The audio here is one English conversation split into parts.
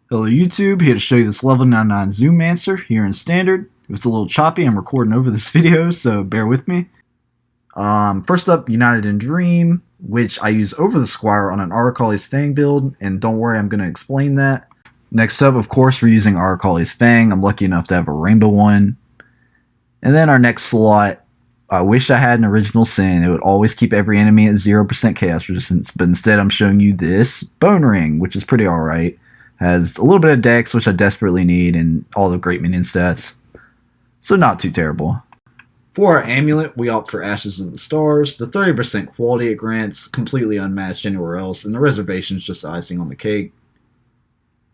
Hello YouTube, here to show you this level 99 Zoomancer here in Standard. If it's a little choppy, I'm recording over this video, so bear with me. First up, United in Dream, which I use over the Squire on an Aracali's Fang build, and don't worry, I'm going to explain that. Next up, of course, we're using Aracali's Fang. I'm lucky enough to have a rainbow one. And then our next slot, I wish I had an Original Sin. It would always keep every enemy at 0% Chaos Resistance, but instead I'm showing you this Bone Ring, which is pretty alright. Has a little bit of dex, which I desperately need, and all the great minion stats. So not too terrible. For our amulet, we opt for Ashes of the Stars. The 30% quality it grants, completely unmatched anywhere else, and the reservation is just icing on the cake.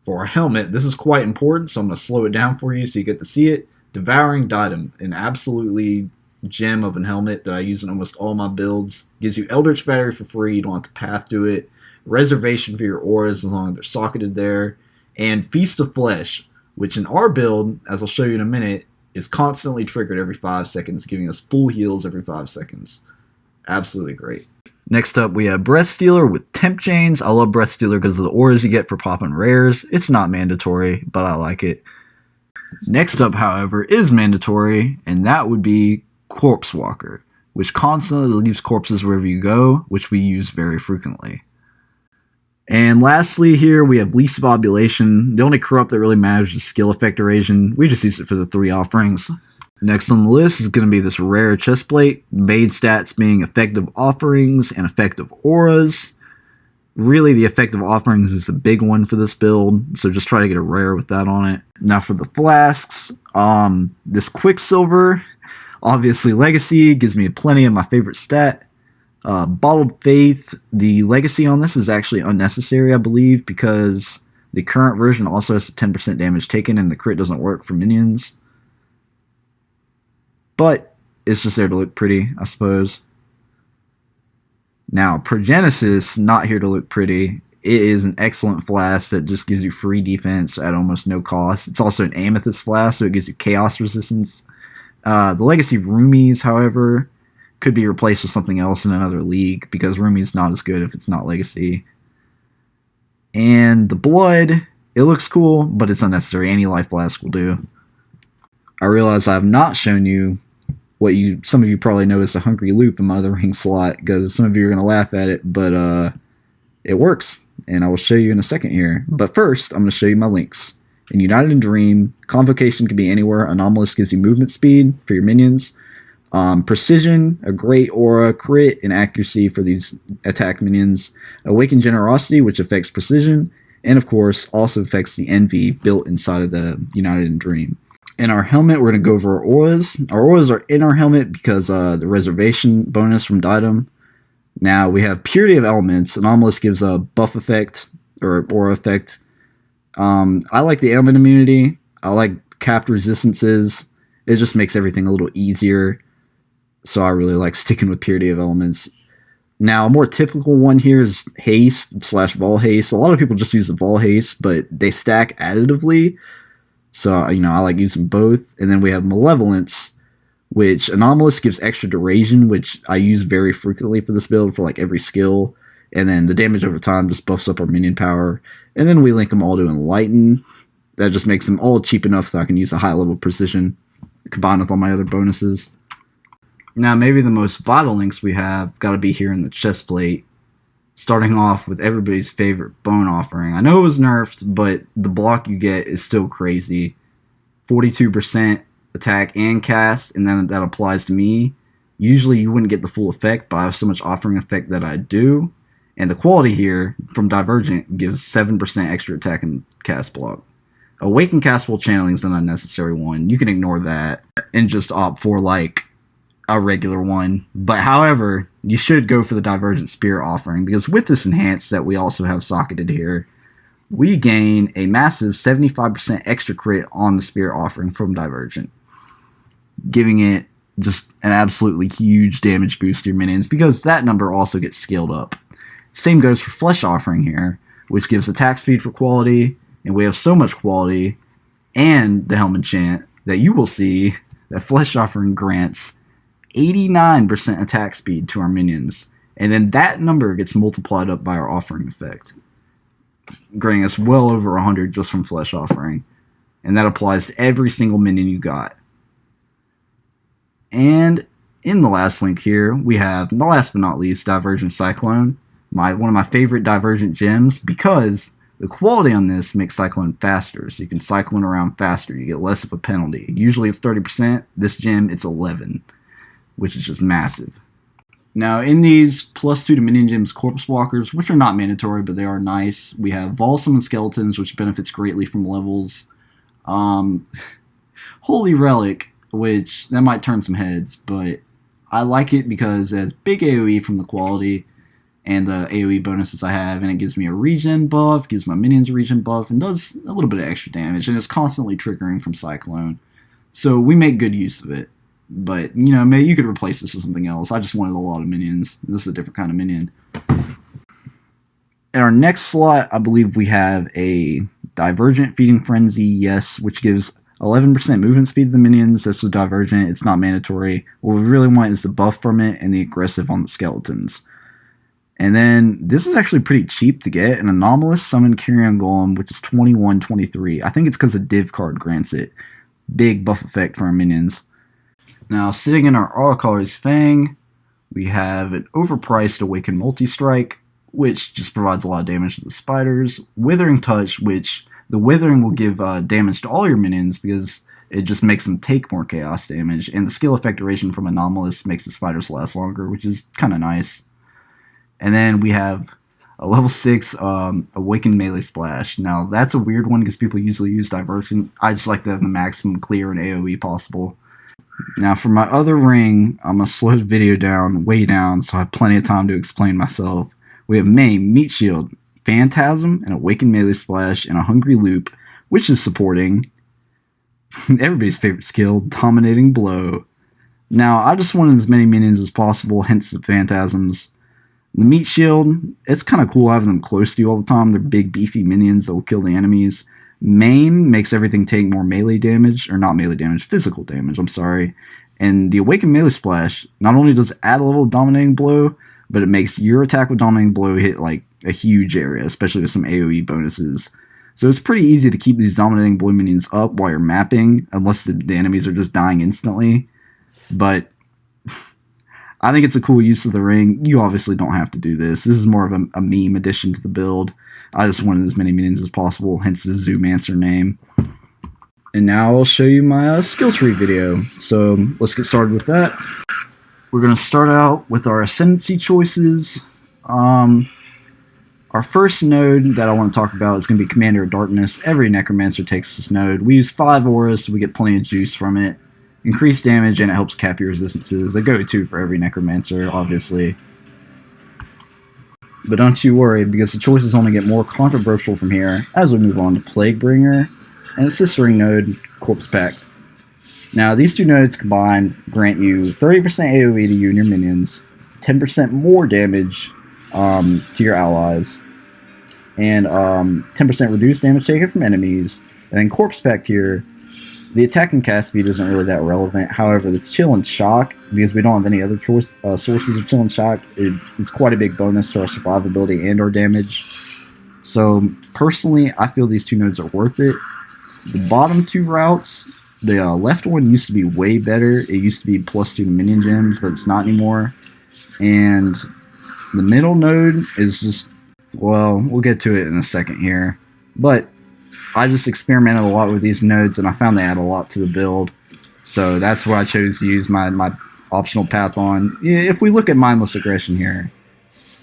For our helmet, this is quite important, so I'm going to slow it down for you so you get to see it. Devouring Diadem, an absolutely gem of a helmet that I use in almost all my builds. Gives you Eldritch Battery for free, you don't have to path to it. Reservation for your auras as long as they're socketed there, and Feast of Flesh, which in our build, as I'll show you in a minute, is constantly triggered every 5 seconds, giving us full heals every 5 seconds. Absolutely great. Next up, we have Breath Stealer with Temp Chains. I love Breath Stealer because of the auras you get for popping rares. It's not mandatory, but I like it. Next up, however, is mandatory, and that would be Corpse Walker, which constantly leaves corpses wherever you go, which we use very frequently. And lastly here, we have Lease of Obulation. The only corrupt that really matters is skill effect evasion. We just use it for the 3 offerings. Next on the list is going to be this rare chestplate. Main stats being effective offerings and effective auras. Really, the effective offerings is a big one for this build, so just try to get a rare with that on it. Now for the flasks, this Quicksilver, obviously Legacy, gives me plenty of my favorite stat. Bottled Faith, the legacy on this is actually unnecessary, I believe, because the current version also has a 10% damage taken and the crit doesn't work for minions. But it's just there to look pretty, I suppose. Now, Progenesis, not here to look pretty. It is an excellent flask that just gives you free defense at almost no cost. It's also an Amethyst flask, so it gives you chaos resistance. The Legacy Roomies, however, could be replaced with something else in another league, because Rumi's not as good if it's not Legacy. And the Blood, it looks cool, but it's unnecessary. Any life flask will do. I realize I have not shown you what some of you probably know is a Hungry Loop in my other ring slot, because some of you are going to laugh at it, but it works, and I will show you in a second here. But first, I'm going to show you my links. In United in Dream, Convocation can be anywhere. Anomalous gives you movement speed for your minions. Precision, a great aura, crit, and accuracy for these attack minions. Awakened Generosity, which affects precision, and of course also affects the envy built inside of the United in Dream. In our helmet, we're going to go over our auras. Our auras are in our helmet because the reservation bonus from Diadem. Now we have Purity of Elements. Anomalous gives a buff effect, or aura effect. I like the ailment immunity. I like capped resistances. It just makes everything a little easier. So I really like sticking with Purity of Elements. Now, a more typical one here is Haste / Vol Haste. A lot of people just use the Vol Haste, but they stack additively. So, I like using both. And then we have Malevolence, which Anomalous gives extra duration, which I use very frequently for this build for like every skill. And then the damage over time just buffs up our minion power. And then we link them all to Enlighten. That just makes them all cheap enough so I can use a high level precision combined with all my other bonuses. Now, maybe the most vital links we have got to be here in the chest plate, starting off with everybody's favorite bone offering. I know it was nerfed, but the block you get is still crazy. 42% attack and cast, and then that applies to me. Usually you wouldn't get the full effect, but I have so much offering effect that I do. And the quality here from Divergent gives 7% extra attack and cast block. Awakened Castable Channeling is an unnecessary one. You can ignore that and just opt for like a regular one. But however, you should go for the Divergent Spear offering, because with this enhance that we also have socketed here, we gain a massive 75% extra crit on the Spear offering from Divergent, giving it just an absolutely huge damage boost to your minions, because that number also gets scaled up. Same goes for Flesh offering here, which gives attack speed for quality, and we have so much quality and the Helm enchant that you will see that Flesh offering grants 89% attack speed to our minions, and then that number gets multiplied up by our offering effect. granting us well over 100 just from Flesh Offering. And that applies to every single minion you got. And in the last link here, we have, last but not least, Divergent Cyclone. One of my favorite Divergent gems, because the quality on this makes Cyclone faster. So you can Cyclone around faster. You get less of a penalty. Usually it's 30%. This gem, it's 11, which is just massive. Now, in these +2 to minion gems Corpse Walkers, which are not mandatory, but they are nice, we have Volsum and Skeletons, which benefits greatly from levels. Holy Relic, which that might turn some heads, but I like it because it has big AoE from the quality and the AoE bonuses I have, and it gives me a regen buff, gives my minions a regen buff, and does a little bit of extra damage, and it's constantly triggering from Cyclone. So we make good use of it. But, you know, maybe you could replace this with something else. I just wanted a lot of minions. This is a different kind of minion. In our next slot, I believe we have a Divergent Feeding Frenzy, yes, which gives 11% movement speed to the minions. This is Divergent. It's not mandatory. What we really want is the buff from it and the aggressive on the skeletons. And then, this is actually pretty cheap to get. An Anomalous Summon Carrion Golem, which is 21-23. I think it's because a div card grants it. Big buff effect for our minions. Now, sitting in our Auricari's Fang, we have an overpriced Awakened Multi-Strike, which just provides a lot of damage to the spiders. Withering Touch, which the Withering will give damage to all your minions because it just makes them take more chaos damage. And the skill effect duration from Anomalous makes the spiders last longer, which is kind of nice. And then we have a level 6 Awakened Melee Splash. Now, that's a weird one because people usually use Diversion. I just like to have the maximum clear and AoE possible. Now, for my other ring, I'm going to slow the video down, way down, so I have plenty of time to explain myself. We have Maim, Meat Shield, Phantasm, and Awakened Melee Splash, and a Hungry Loop, which is supporting everybody's favorite skill, Dominating Blow. Now, I just wanted as many minions as possible, hence the Phantasms. The Meat Shield, it's kind of cool having them close to you all the time. They're big, beefy minions that will kill the enemies. Maim makes everything take more melee damage, or not melee damage, physical damage, I'm sorry. And the Awakened Melee Splash not only does it add a level of Dominating Blow, but it makes your attack with Dominating Blow hit like a huge area, especially with some AoE bonuses. So it's pretty easy to keep these Dominating Blow minions up while you're mapping, unless the enemies are just dying instantly. But I think it's a cool use of the ring. You obviously don't have to do this. This is more of a meme addition to the build. I just wanted as many minions as possible, hence the Zoomancer name. And now I'll show you my skill tree video. So let's get started with that. We're going to start out with our Ascendancy choices. Our first node that I want to talk about is going to be Commander of Darkness. Every Necromancer takes this node. We use 5 auras, so we get plenty of juice from it. Increased damage, and it helps cap your resistances. A go-to for every Necromancer, obviously. But don't you worry, because the choices only get more controversial from here as we move on to Plaguebringer and its sister ring node, Corpse Pact. Now, these two nodes combined grant you 30% AoE to you and your minions, 10% more damage to your allies, and 10% reduced damage taken from enemies. And then Corpse Pact here, the attack and cast speed isn't really that relevant. However, the Chill and Shock, because we don't have any other sources of Chill and Shock, it's quite a big bonus to our survivability and our damage. So, personally, I feel these two nodes are worth it. The bottom two routes, the left one used to be way better. It used to be +2 to minion gems, but it's not anymore. And the middle node is just, well, we'll get to it in a second here. But I just experimented a lot with these nodes, and I found they add a lot to the build. So that's why I chose to use my optional path on. If we look at Mindless Aggression here,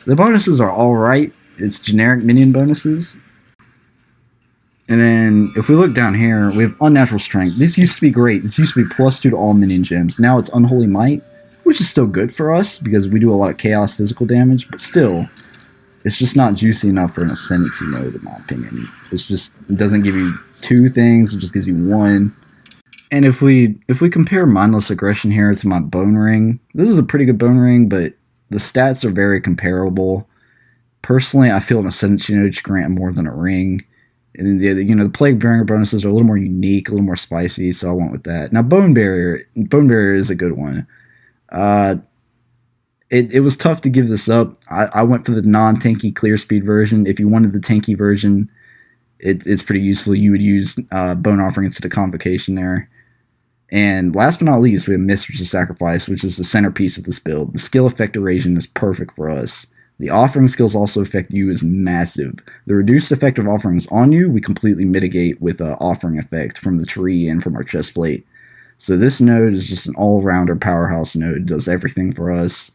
the bonuses are alright. It's generic minion bonuses. And then, if we look down here, we have Unnatural Strength. This used to be great. This used to be +2 to all minion gems. Now it's Unholy Might, which is still good for us, because we do a lot of chaos physical damage, but still, it's just not juicy enough for an Ascendancy node, in my opinion. It's just, it doesn't give you 2 things, it just gives you 1. And if we compare Mindless Aggression here to my Bone Ring, this is a pretty good Bone Ring, but the stats are very comparable. Personally, I feel an Ascendancy node should grant more than a ring. And the Plaguebringer bonuses are a little more unique, a little more spicy, so I went with that. Now, Bone Barrier is a good one. it was tough to give this up. I went for the non-tanky clear speed version. If you wanted the tanky version, it's pretty useful. You would use Bone Offering instead of Convocation there. And last but not least, we have Mistress of Sacrifice, which is the centerpiece of this build. The skill effect erosion is perfect for us. The offering skills also affect you is massive. The reduced effect of offerings on you, we completely mitigate with an offering effect from the tree and from our chest plate. So this node is just an all-rounder powerhouse node. It does everything for us.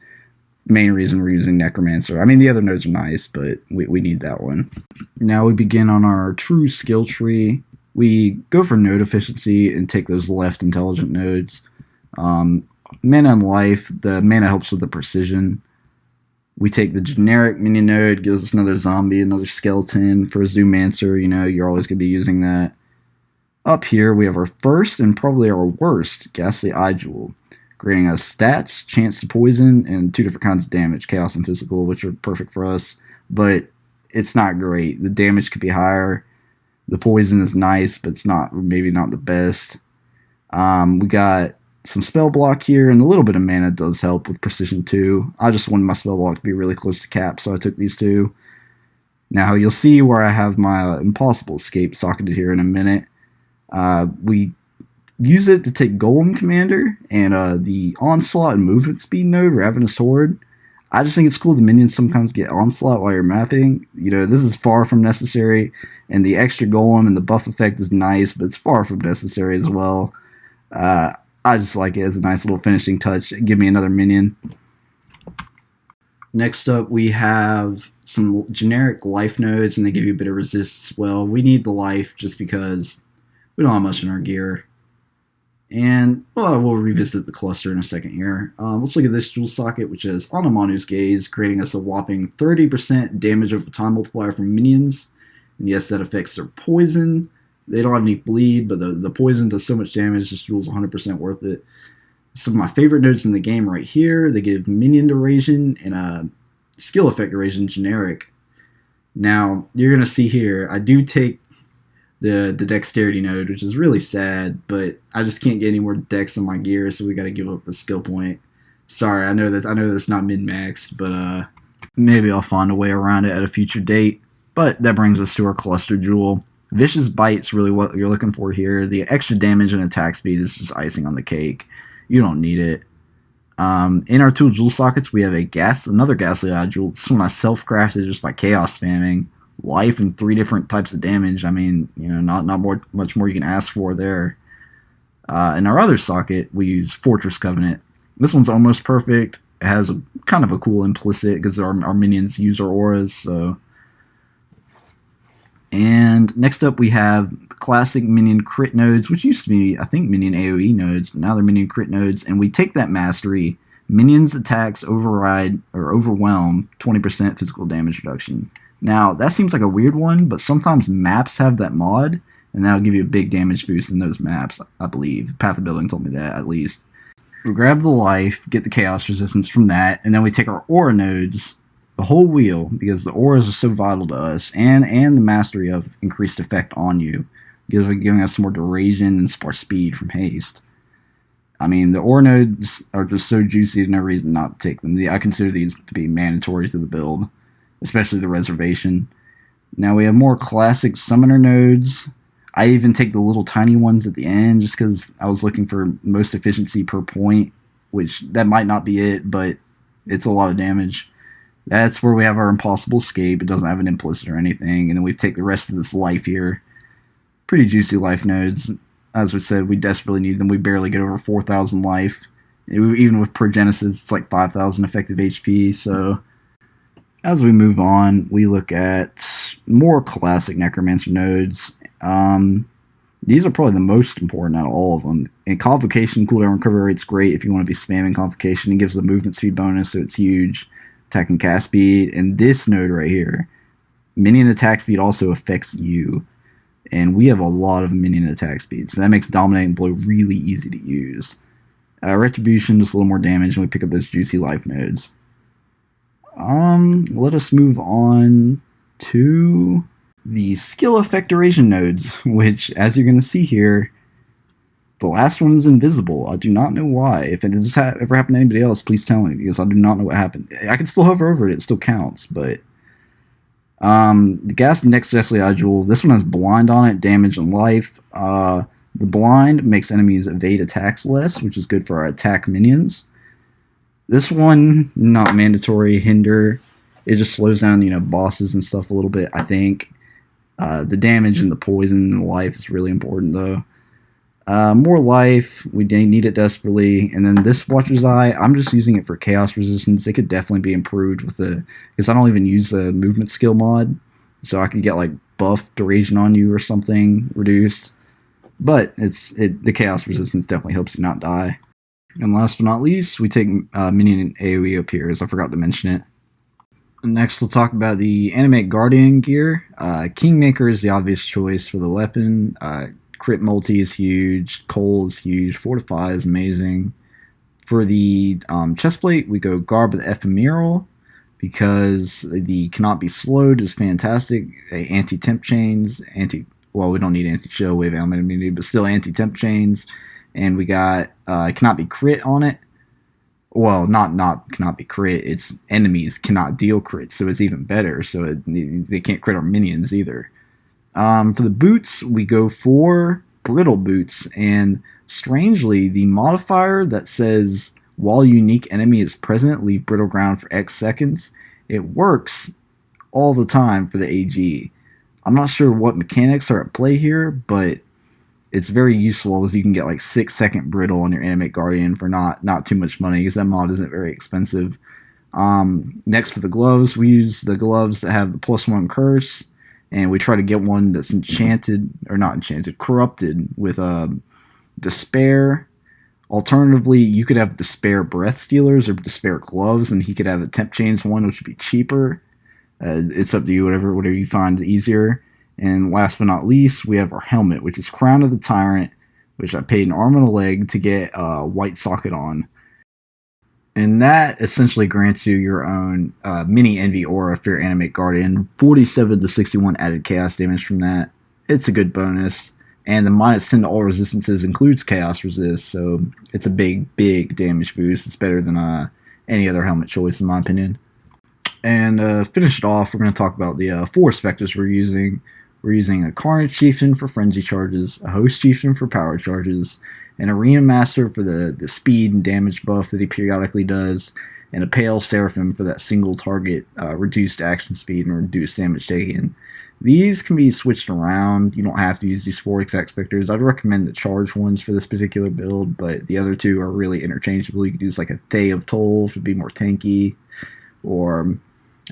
Main reason we're using Necromancer. I mean, the other nodes are nice, but we need that one. Now we begin on our true skill tree. We go for node efficiency and take those left intelligent nodes. Mana and life. The mana helps with the precision. We take the generic minion node, gives us another zombie, another skeleton. For a Zoomancer, you know, you're always going to be using that. Up here, we have our first and probably our worst Ghastly Eye Jewel, granting us stats, chance to poison, and 2 different kinds of damage, chaos and physical, which are perfect for us. But it's not great. The damage could be higher. The poison is nice, but it's maybe not the best. We got some spell block here, and a little bit of mana does help with precision too. I just wanted my spell block to be really close to cap, so I took these two. Now you'll see where I have my Impossible Escape socketed here in a minute. We use it to take Golem Commander and the Onslaught and Movement Speed node, Ravenous Horde. I just think it's cool the minions sometimes get Onslaught while you're mapping. You know, this is far from necessary, and the extra Golem and the buff effect is nice, but it's far from necessary as well. I just like it as a nice little finishing touch. Give me another minion. Next up, we have some generic life nodes, and they give you a bit of resist as well. We need the life just because we don't have much in our gear. And well, we'll revisit the cluster in a second here. Let's look at this jewel socket, which is Anamanu's Gaze, creating us a whopping 30% damage over time multiplier from minions. And yes, that affects their poison. They don't have any bleed, but the poison does so much damage, this jewel's 100% worth it. Some of my favorite nodes in the game right here, they give minion evasion and a skill effect evasion generic. Now, you're going to see here, I do take the dexterity node, which is really sad, but I just can't get any more dex on my gear, so we got to give up the skill point. Sorry, I know that's not min-maxed, but maybe I'll find a way around it at a future date. But that brings us to our cluster jewel. Vicious Bite's really what you're looking for here. The extra damage and attack speed is just icing on the cake. You don't need it. In our two jewel sockets, we have another Ghastly Eye Jewel. This one I self-crafted just by chaos spamming. Life and 3 different types of damage. I mean, you know, not much more you can ask for there. In our other socket, we use Fortress Covenant. This one's almost perfect. It has kind of a cool implicit because our minions use our auras, so... And next up we have the classic minion crit nodes, which used to be, I think, minion AoE nodes, but now they're minion crit nodes, and we take that mastery. Minions attacks override or overwhelm 20% physical damage reduction. Now, that seems like a weird one, but sometimes maps have that mod, and that'll give you a big damage boost in those maps, I believe. Path of Building told me that, at least. We grab the life, get the chaos resistance from that, and then we take our aura nodes, the whole wheel, because the auras are so vital to us, and the mastery of increased effect on you, giving us more duration and more speed from haste. I mean, the aura nodes are just so juicy, there's no reason not to take them. I consider these to be mandatory to the build, especially the reservation. Now we have more classic summoner nodes. I even take the little tiny ones at the end just because I was looking for most efficiency per point, which that might not be it, but it's a lot of damage. That's where we have our Impossible Escape. It doesn't have an implicit or anything. And then we take the rest of this life here. Pretty juicy life nodes. As we said, we desperately need them. We barely get over 4,000 life. Even with Progenesis, it's like 5,000 effective HP. So as we move on, we look at more classic Necromancer nodes. These are probably the most important out of all of them. And Convocation, cooldown recovery rate's great if you want to be spamming Convocation. It gives a movement speed bonus, so it's huge. Attack and cast speed, and this node right here, minion attack speed also affects you, and we have a lot of minion attack speed, so that makes Dominate and Blow really easy to use. Retribution, just a little more damage, and we pick up those juicy life nodes. Let us move on to the skill effect duration nodes, which, as you're going to see here, The last one is invisible. I do not know why. If it has ever happened to anybody else, please tell me, because I do not know what happened. I can still hover over it. It still counts, but the gas next Jeslia Jewel, this one has blind on it, damage and life. The blind makes enemies evade attacks less, which is good for our attack minions. This one, not mandatory, hinder. It just slows down, bosses and stuff a little bit, I think. The damage and the poison and the life is really important, though. More life, we need it desperately. And then this Watcher's Eye, I'm just using it for chaos resistance. It could definitely be improved with because I don't even use the movement skill mod, so I can get like buff duration on you or something reduced. But the chaos resistance definitely helps you not die. And last but not least, we take minion and AoE appears. I forgot to mention it. Next, we'll talk about the Animate Guardian gear. Kingmaker is the obvious choice for the weapon. Crit multi is huge. Coal is huge. Fortify is amazing. For the chestplate, we go Garb with Ephemeral, because the cannot be slowed is fantastic. Anti-temp chains, well, we don't need anti-chill wave element immunity, but still anti-temp chains. And we got cannot be crit on it. Well, not cannot be crit. It's enemies cannot deal crit, so it's even better. So they can't crit our minions either. For the boots, we go for brittle boots, and strangely, the modifier that says while unique enemy is present, leave brittle ground for X seconds, it works all the time for the AG. I'm not sure what mechanics are at play here, but it's very useful, as you can get like 6-second brittle on your Animate Guardian for not too much money, because that mod isn't very expensive. Next, for the gloves, we use the gloves that have the +1 curse, and we try to get one that's corrupted with Despair. Alternatively, you could have Despair Breath Stealers or Despair Gloves, and he could have a Temp Chains one, which would be cheaper. It's up to you, whatever you find easier. And last but not least, we have our helmet, which is Crown of the Tyrant, which I paid an arm and a leg to get a white socket on. And that essentially grants you your own mini Envy Aura for your Animate Guardian. 47 to 61 added chaos damage from that. It's a good bonus. And the -10 to all resistances includes chaos resist, so it's a big damage boost. It's better than any other helmet choice, in my opinion. And finish it off, we're going to talk about the 4 specters we're using. We're using a Carnage Chieftain for frenzy charges, a Host Chieftain for power charges, an Arena Master for the speed and damage buff that he periodically does, and a Pale Seraphim for that single target reduced action speed and reduced damage taken. These can be switched around. You don't have to use these 4 exact specters. I'd recommend the charge ones for this particular build, but the other 2 are really interchangeable. You could use like a Thay of Toll to be more tanky, or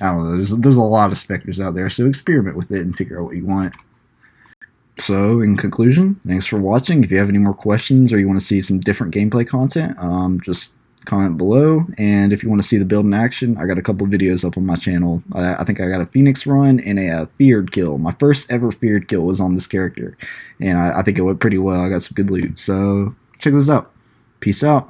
I don't know, there's a lot of specters out there, so experiment with it and figure out what you want. So, in conclusion, thanks for watching. If you have any more questions or you want to see some different gameplay content, just comment below. And if you want to see the build in action, I got a couple videos up on my channel. I think I got a Phoenix run and a feared kill. My first ever feared kill was on this character, and I think it went pretty well. I got some good loot, so check this out. Peace out.